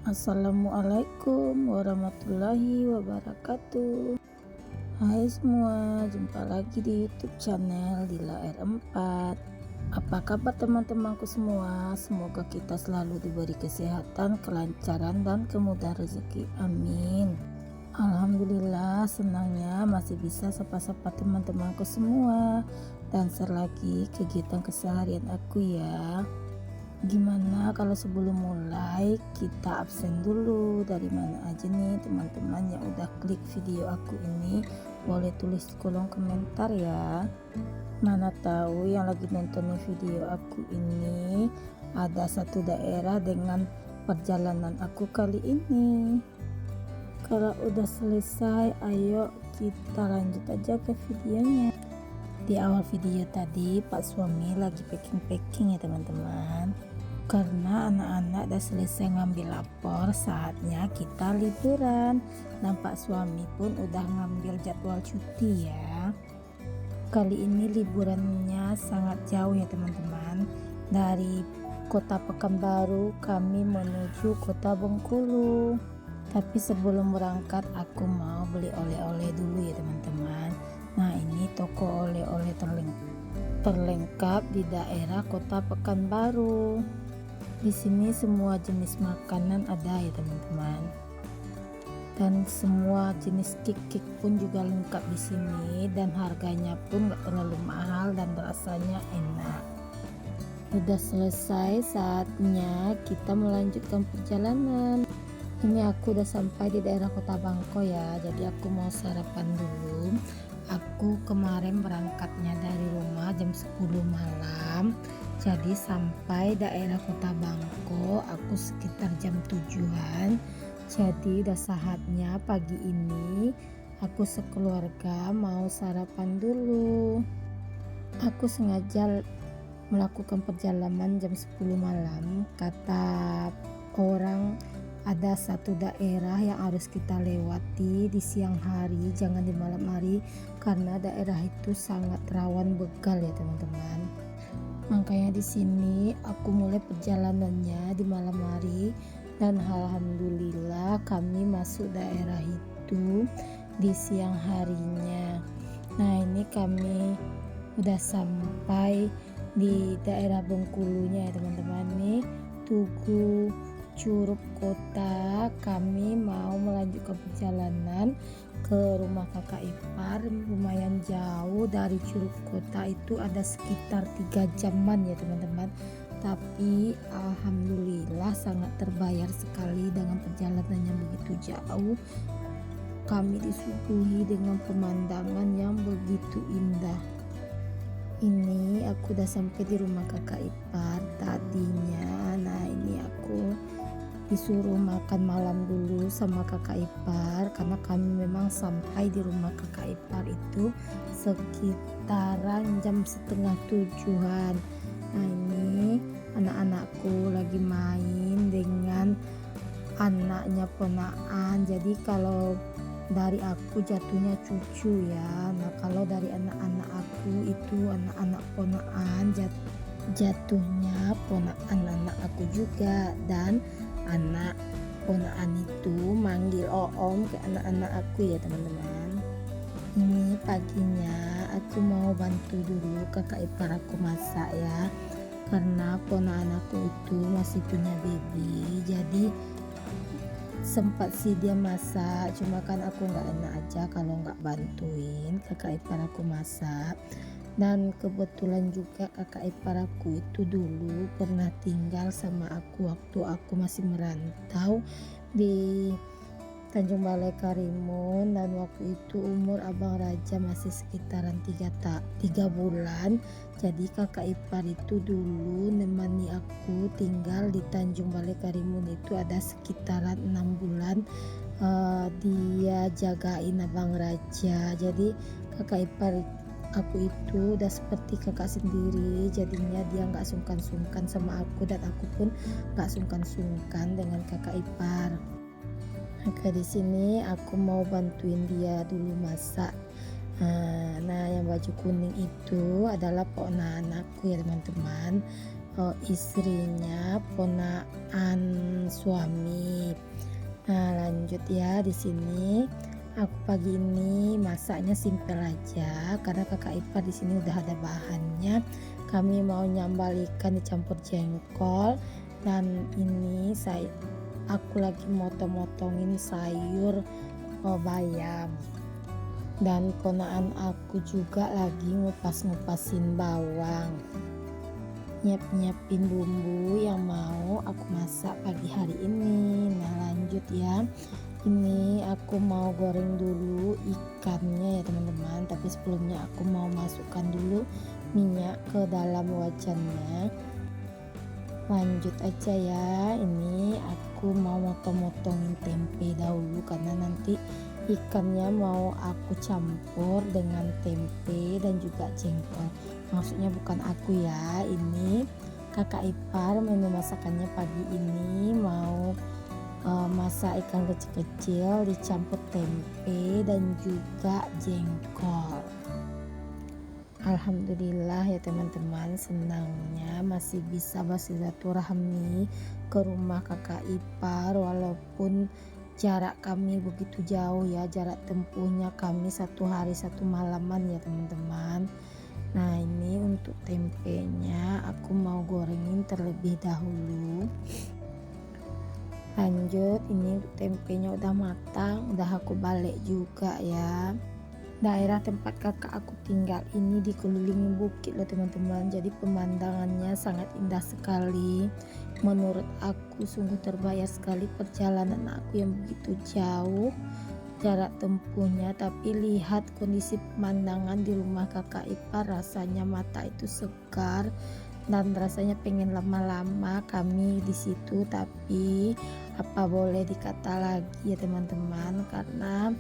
Assalamualaikum warahmatullahi wabarakatuh. Hai semua, jumpa lagi di YouTube channel Dila R4. Apa kabar teman-temanku semua? Semoga kita selalu diberi kesehatan, kelancaran, dan kemudahan rezeki. Amin. Alhamdulillah, senangnya masih bisa sapa-sapa teman-temanku semua dan share lagi kegiatan keseharian aku ya. Gimana kalau sebelum mulai kita absen dulu, dari mana aja nih teman-teman yang udah klik video aku ini, boleh tulis di kolom komentar ya. Mana tahu yang lagi nonton video aku ini ada satu daerah dengan perjalanan aku kali ini. Kalau udah selesai, ayo kita lanjut aja ke videonya. Di awal video tadi Pak suami lagi packing-packing ya teman-teman, karena anak-anak udah selesai ngambil lapor, saatnya kita liburan, dan Pak suami pun udah ngambil jadwal cuti ya. Kali ini liburannya sangat jauh ya teman-teman. Dari kota Pekanbaru kami menuju kota Bengkulu. Tapi sebelum berangkat aku mau beli oleh-oleh dulu ya teman-teman. Nah, ini toko oleh-oleh terlengkap di daerah kota Pekanbaru. Di sini semua jenis makanan ada ya teman-teman. Dan semua jenis kik pun juga lengkap di sini, dan harganya pun gak terlalu mahal dan rasanya enak. Udah selesai, saatnya kita melanjutkan perjalanan. Ini aku udah sampai di daerah kota Bangko ya, jadi aku mau sarapan dulu. Aku kemarin berangkatnya dari rumah jam 10 malam, jadi sampai daerah kota Bangko aku sekitar jam 7-an. Jadi udah saatnya pagi ini aku sekeluarga mau sarapan dulu. Aku sengaja melakukan perjalanan jam 10 malam, kata orang ada satu daerah yang harus kita lewati di siang hari, jangan di malam hari, karena daerah itu sangat rawan begal ya teman-teman. Makanya di sini aku mulai perjalanannya di malam hari, dan alhamdulillah kami masuk daerah itu di siang harinya. Nah, ini kami udah sampai di daerah Bengkulunya ya teman-teman. Nih Tugu Curug Kota, kami mau melanjutkan perjalanan ke rumah kakak ipar. Lumayan jauh dari Curug Kota, itu ada sekitar 3 jaman ya teman-teman, tapi alhamdulillah sangat terbayar sekali dengan perjalanan yang begitu jauh. Kami disuguhi dengan pemandangan yang begitu indah. Ini aku udah sampai di rumah kakak ipar tadinya. Nah, ini aku disuruh makan malam dulu sama kakak ipar, karena kami memang sampai di rumah kakak ipar itu sekitaran jam setengah 7-an. Nah, ini anak-anakku lagi main dengan anaknya ponaan. Jadi kalau dari aku jatuhnya cucu ya. Nah, kalau dari anak-anak aku itu anak-anak ponaan, jatuhnya ponaan anak aku juga. Dan anak ponaan itu manggil om ke anak-anak aku ya teman-teman. Ini paginya aku mau bantu dulu kakak ipar aku masak ya, karena ponaan aku itu masih punya baby, jadi sempat sih dia masak, cuma kan aku nggak enak aja kalau nggak bantuin kakak ipar aku masak. Dan kebetulan juga kakak ipar aku itu dulu pernah tinggal sama aku waktu aku masih merantau di Tanjung Balai Karimun, dan waktu itu umur abang Raja masih sekitaran 3 bulan. Jadi kakak ipar itu dulu nemani aku tinggal di Tanjung Balai Karimun itu ada sekitaran 6 bulan. Dia jagain abang Raja, jadi kakak ipar aku itu udah seperti kakak sendiri, jadinya dia nggak sungkan-sungkan sama aku, dan aku pun nggak sungkan-sungkan dengan kakak ipar. Maka di sini aku mau bantuin dia dulu masak. Nah, yang baju kuning itu adalah ponakan anakku ya teman-teman. istrinya ponakan suami. Nah, lanjut ya, di sini aku pagi ini masaknya simpel aja karena kakak ipar di sini udah ada bahannya. Kami mau nyambal ikan dicampur jengkol, dan ini aku lagi motong-motongin sayur bayam, dan ponaan aku juga lagi ngupas-ngupasin bawang, nyiapin bumbu yang mau aku masak pagi hari ini. Nah, lanjut ya, ini aku mau goreng dulu ikannya ya teman-teman, tapi sebelumnya aku mau masukkan dulu minyak ke dalam wajannya. Lanjut aja ya, ini aku mau motong-motongin tempe dahulu karena nanti ikannya mau aku campur dengan tempe dan juga jengkol. Maksudnya bukan aku ya, ini kakak ipar menu masakannya pagi ini mau masak ikan kecil-kecil dicampur tempe dan juga jengkol. Alhamdulillah ya teman-teman, senangnya masih bisa bersilaturahmi ke rumah kakak ipar walaupun jarak kami begitu jauh ya, jarak tempuhnya kami 1 hari 1 malaman ya teman-teman. Nah, ini untuk tempenya aku mau gorengin terlebih dahulu. Lanjut, ini untuk tempenya udah matang, udah aku balik juga ya. Daerah tempat kakak aku tinggal ini dikelilingi bukit loh teman-teman, jadi pemandangannya sangat indah sekali. Menurut aku sungguh terbayar sekali perjalanan aku yang begitu jauh jarak tempuhnya, tapi lihat kondisi pemandangan di rumah kakak ipar, rasanya mata itu segar dan rasanya pengen lama-lama kami di situ. Tapi apa boleh dikata lagi ya teman-teman, karena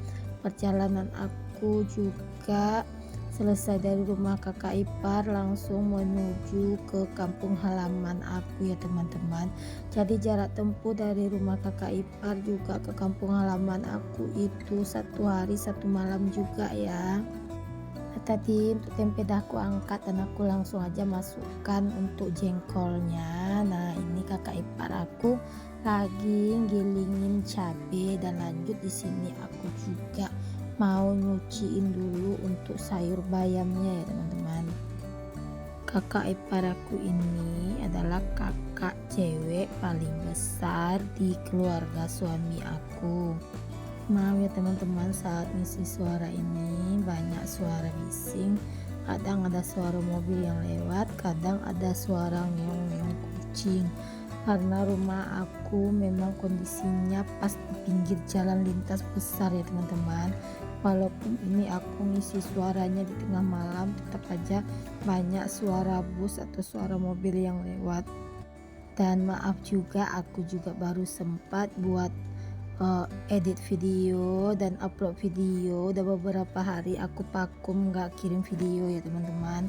perjalanan aku juga selesai dari rumah kakak ipar langsung menuju ke kampung halaman aku ya teman-teman. Jadi jarak tempuh dari rumah kakak ipar juga ke kampung halaman aku itu 1 hari 1 malam juga ya. Nah, tadi untuk tempe dah aku angkat dan aku langsung aja masukkan untuk jengkolnya. Nah, ini kakak ipar aku lagi gilingin cabai, dan lanjut di sini aku juga mau nyuciin dulu untuk sayur bayamnya ya teman-teman. Kakak ipar aku ini adalah kakak cewek paling besar di keluarga suami aku. Maaf ya teman-teman, saat ngisi suara ini banyak suara bising, kadang ada suara mobil yang lewat, kadang ada suara ngeong-ngeong kucing, karena rumah aku memang kondisinya pas di pinggir jalan lintas besar ya teman-teman. Walaupun ini aku ngisi suaranya di tengah malam, tetap aja banyak suara bus atau suara mobil yang lewat. Dan maaf juga, aku juga baru sempat buat edit video dan upload video. Udah beberapa hari aku vakum nggak kirim video ya teman-teman,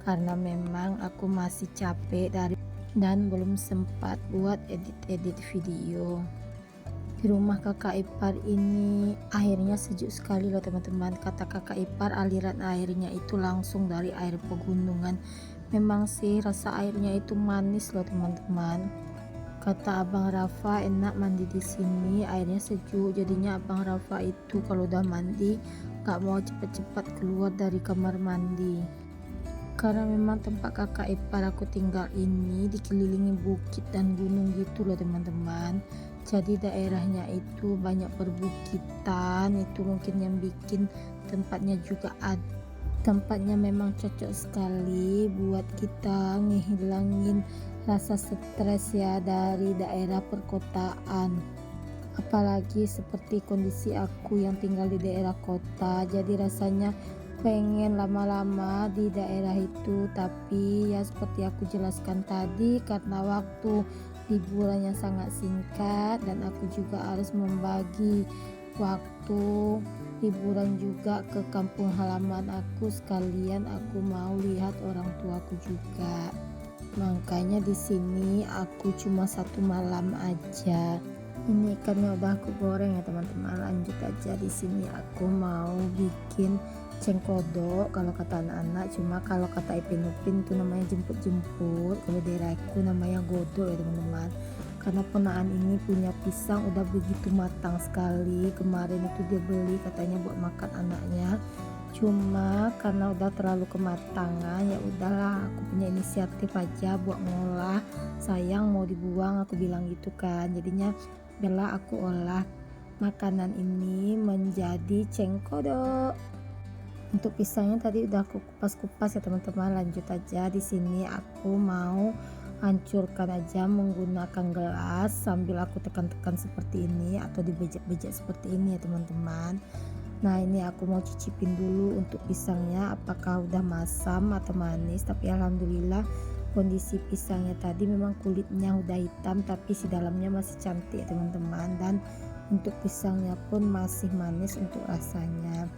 karena memang aku masih capek dan belum sempat buat edit video. Di rumah kakak ipar ini airnya sejuk sekali loh teman-teman. Kata kakak ipar, aliran airnya itu langsung dari air pegunungan. Memang sih rasa airnya itu manis loh teman-teman. Kata abang Rafa, enak mandi di sini, airnya sejuk. Jadinya abang Rafa itu kalau udah mandi gak mau cepat-cepat keluar dari kamar mandi. Karena memang tempat kakak ipar aku tinggal ini dikelilingi bukit dan gunung gitu loh teman-teman. Jadi daerahnya itu banyak perbukitan, itu mungkin yang bikin tempatnya juga tempatnya memang cocok sekali buat kita ngehilangin rasa stres ya dari daerah perkotaan. Apalagi seperti kondisi aku yang tinggal di daerah kota, jadi rasanya pengen lama-lama di daerah itu. Tapi ya seperti aku jelaskan tadi, karena waktu liburannya sangat singkat dan aku juga harus membagi waktu liburan juga ke kampung halaman aku, sekalian aku mau lihat orang tuaku juga. Makanya di sini aku cuma 1 malam aja. Ini ikannya udah aku goreng ya teman-teman. Lanjut aja, di sini aku mau bikin cengkodok kalau kata anak-anak, cuma kalau kata Ipin Upin itu namanya jemput-jemput, kalau daerahku namanya godok ya teman-teman. Karena ponaan ini punya pisang udah begitu matang sekali, kemarin itu dia beli katanya buat makan anaknya, cuma karena udah terlalu kematangan ya udahlah aku punya inisiatif aja buat ngolah, sayang mau dibuang aku bilang gitu kan. Jadinya biarlah aku olah makanan ini menjadi cengkodok. Untuk pisangnya tadi udah aku kupas-kupas ya teman-teman. Lanjut aja, di sini aku mau hancurkan aja menggunakan gelas sambil aku tekan-tekan seperti ini atau dibejek-bejek seperti ini ya teman-teman. Nah ini aku mau cicipin dulu untuk pisangnya apakah udah masam atau manis, tapi alhamdulillah kondisi pisangnya tadi memang kulitnya udah hitam tapi si dalamnya masih cantik ya teman-teman, dan untuk pisangnya pun masih manis untuk rasanya.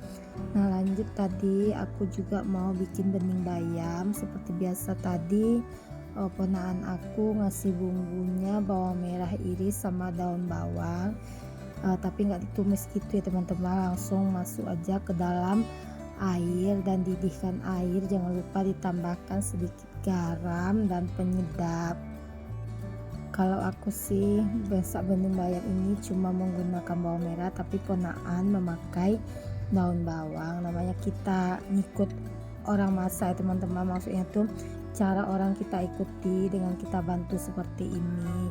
Nah lanjut, tadi aku juga mau bikin bening bayam seperti biasa tadi. Ponaan aku ngasih bumbunya bawang merah iris sama daun bawang, tapi nggak ditumis gitu ya teman-teman, langsung masuk aja ke dalam air dan didihkan air. Jangan lupa ditambahkan sedikit garam dan penyedap. Kalau aku sih masak bening bayam ini cuma menggunakan bawang merah, tapi ponaan memakai daun bawang. Namanya kita ngikut orang masak ya teman-teman, maksudnya tuh cara orang kita ikuti dengan kita bantu seperti ini.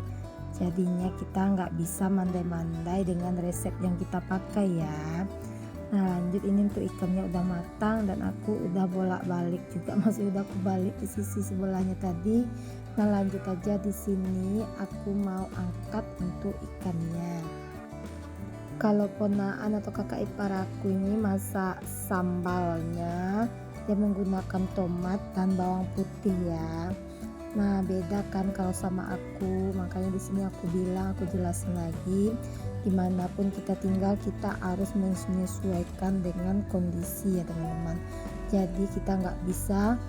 Jadinya kita nggak bisa mandai-mandai dengan resep yang kita pakai ya. Nah lanjut, ini untuk ikannya udah matang dan aku udah bolak-balik juga, masih udah aku balik di sisi sebelahnya tadi. Nah lanjut aja, di sini aku mau angkat untuk ikannya. Kalau ponaan atau kakak ipar aku ini masak sambalnya dia menggunakan tomat dan bawang putih ya. Nah beda kan kalau sama aku, makanya di sini aku bilang, aku jelasin lagi, dimanapun kita tinggal kita harus menyesuaikan dengan kondisi ya teman-teman. Jadi kita nggak bisa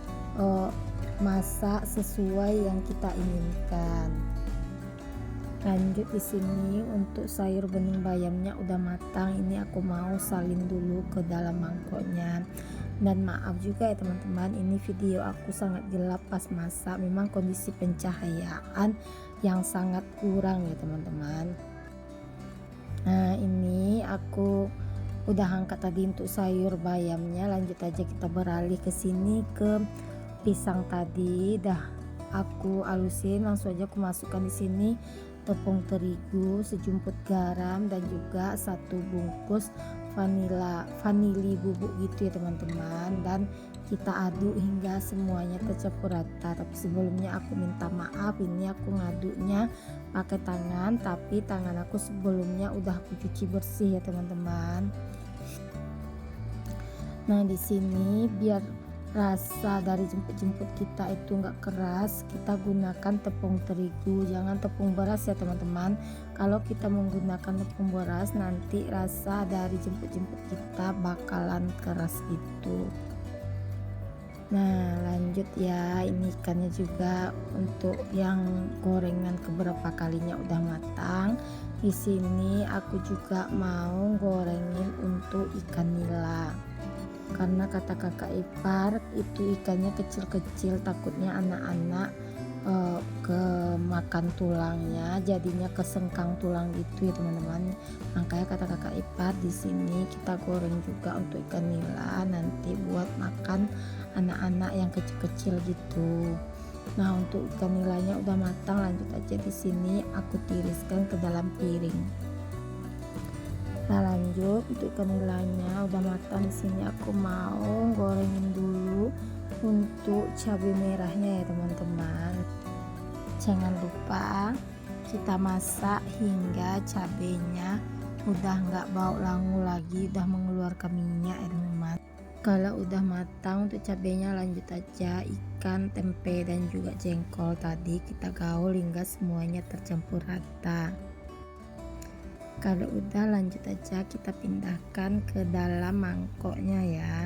masak sesuai yang kita inginkan. Lanjut, di sini untuk sayur bening bayamnya udah matang, ini aku mau salin dulu ke dalam mangkoknya. Dan maaf juga ya teman-teman, ini video aku sangat gelap pas masak, memang kondisi pencahayaan yang sangat kurang ya teman-teman. Nah ini aku udah angkat tadi untuk sayur bayamnya. Lanjut aja kita beralih ke sini ke pisang tadi, dah aku halusin, langsung aja aku masukkan di sini tepung terigu, sejumput garam dan juga 1 bungkus vanili bubuk gitu ya teman-teman, dan kita aduk hingga semuanya tercampur rata. Tapi sebelumnya aku minta maaf, ini aku ngaduknya pakai tangan, tapi tangan aku sebelumnya udah aku cuci bersih ya teman-teman. Nah di sini biar rasa dari jemput-jemput kita itu enggak keras, kita gunakan tepung terigu, jangan tepung beras ya teman-teman. Kalau kita menggunakan tepung beras nanti rasa dari jemput-jemput kita bakalan keras gitu. Nah lanjut ya, ini ikannya juga untuk yang gorengan keberapa kalinya udah matang. Di sini aku juga mau gorengin untuk ikan nila, karena kata kakak ipar itu ikannya kecil-kecil, takutnya anak-anak kemakan tulangnya, jadinya kesengkang tulang gitu ya teman-teman. Makanya kata kakak ipar di sini kita goreng juga untuk ikan nila nanti buat makan anak-anak yang kecil-kecil gitu. Nah untuk ikan nilanya udah matang, lanjut aja di sini aku tiriskan ke dalam piring. Nah lanjut, untuk ikan nilanya udah matang, di sini aku mau gorengin dulu untuk cabai merahnya ya teman-teman. Jangan lupa kita masak hingga cabenya udah nggak bau langu lagi, udah mengeluarkan minyak ya teman-teman. Kalau udah matang untuk cabenya, lanjut aja ikan, tempe dan juga jengkol tadi kita gaul hingga semuanya tercampur rata. Kalau udah, lanjut aja kita pindahkan ke dalam mangkoknya ya.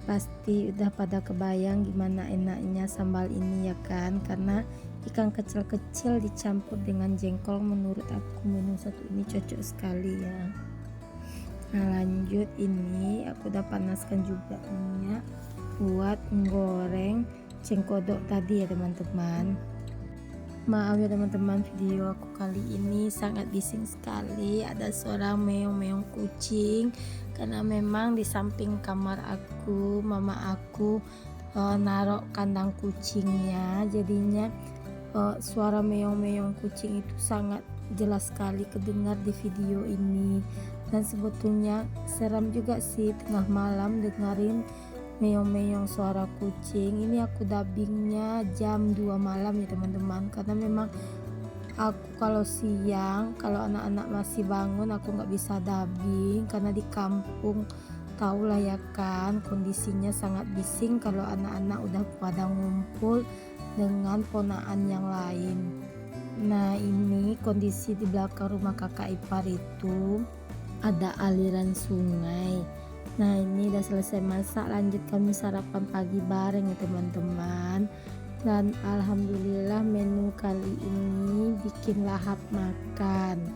Pasti udah pada kebayang gimana enaknya sambal ini ya kan, karena ikan kecil-kecil dicampur dengan jengkol, menurut aku menu satu ini cocok sekali ya. Nah lanjut, ini aku udah panaskan juga minyak buat menggoreng cengkodok tadi ya teman-teman. Maaf ya teman-teman, video aku kali ini sangat bising sekali, ada suara meong-meong kucing karena memang di samping kamar aku mama aku naruh kandang kucingnya, jadinya suara meong-meong kucing itu sangat jelas sekali kedengar di video ini. Dan sebetulnya seram juga sih tengah malam dengerin meong-meong suara kucing. Ini aku dubbingnya jam 2 malam ya teman-teman, karena memang aku kalau siang, kalau anak-anak masih bangun aku nggak bisa dubbing karena di kampung tahulah ya kan kondisinya sangat bising kalau anak-anak udah pada ngumpul dengan ponaan yang lain. Nah ini kondisi di belakang rumah kakak ipar itu ada aliran sungai. Nah ini udah selesai masak, lanjut kami sarapan pagi bareng ya teman-teman. Dan alhamdulillah menu kali ini bikin lahap makan,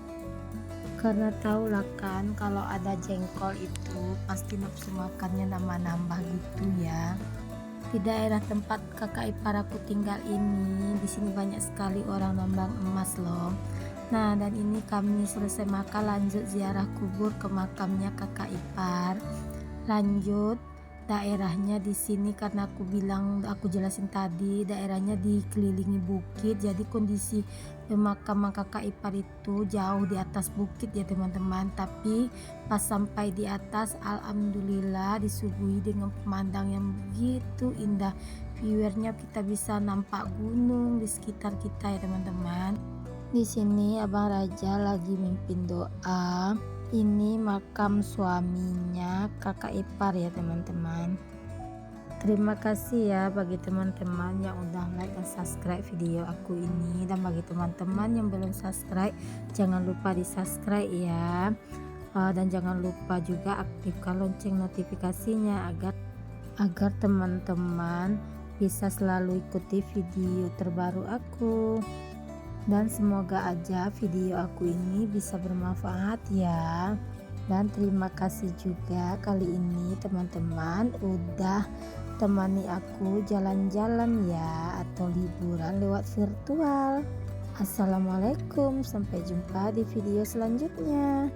karena tahulah kan kalau ada jengkol itu pasti nafsu makannya nambah-nambah gitu ya. Di daerah tempat kakak ipar aku tinggal ini, di sini banyak sekali orang nambang emas loh. Nah dan ini kami selesai makan lanjut ziarah kubur ke makamnya kakak ipar. Lanjut daerahnya di sini, karena aku jelasin tadi daerahnya dikelilingi bukit, jadi kondisi pemakaman kakak ipar itu jauh di atas bukit ya teman-teman. Tapi pas sampai di atas alhamdulillah disuguhi dengan pemandangan yang begitu indah, viewernya kita bisa nampak gunung di sekitar kita ya teman-teman. Di sini abang Raja lagi mimpin doa. Ini makam suaminya kakak ipar ya teman-teman. Terima kasih ya bagi teman-teman yang udah like dan subscribe video aku ini, dan bagi teman-teman yang belum subscribe jangan lupa di subscribe ya. Dan jangan lupa juga aktifkan lonceng notifikasinya agar teman-teman bisa selalu ikuti video terbaru aku. Dan semoga aja video aku ini bisa bermanfaat ya. Dan terima kasih juga kali ini teman-teman udah temani aku jalan-jalan ya, atau liburan lewat virtual. Assalamualaikum, sampai jumpa di video selanjutnya.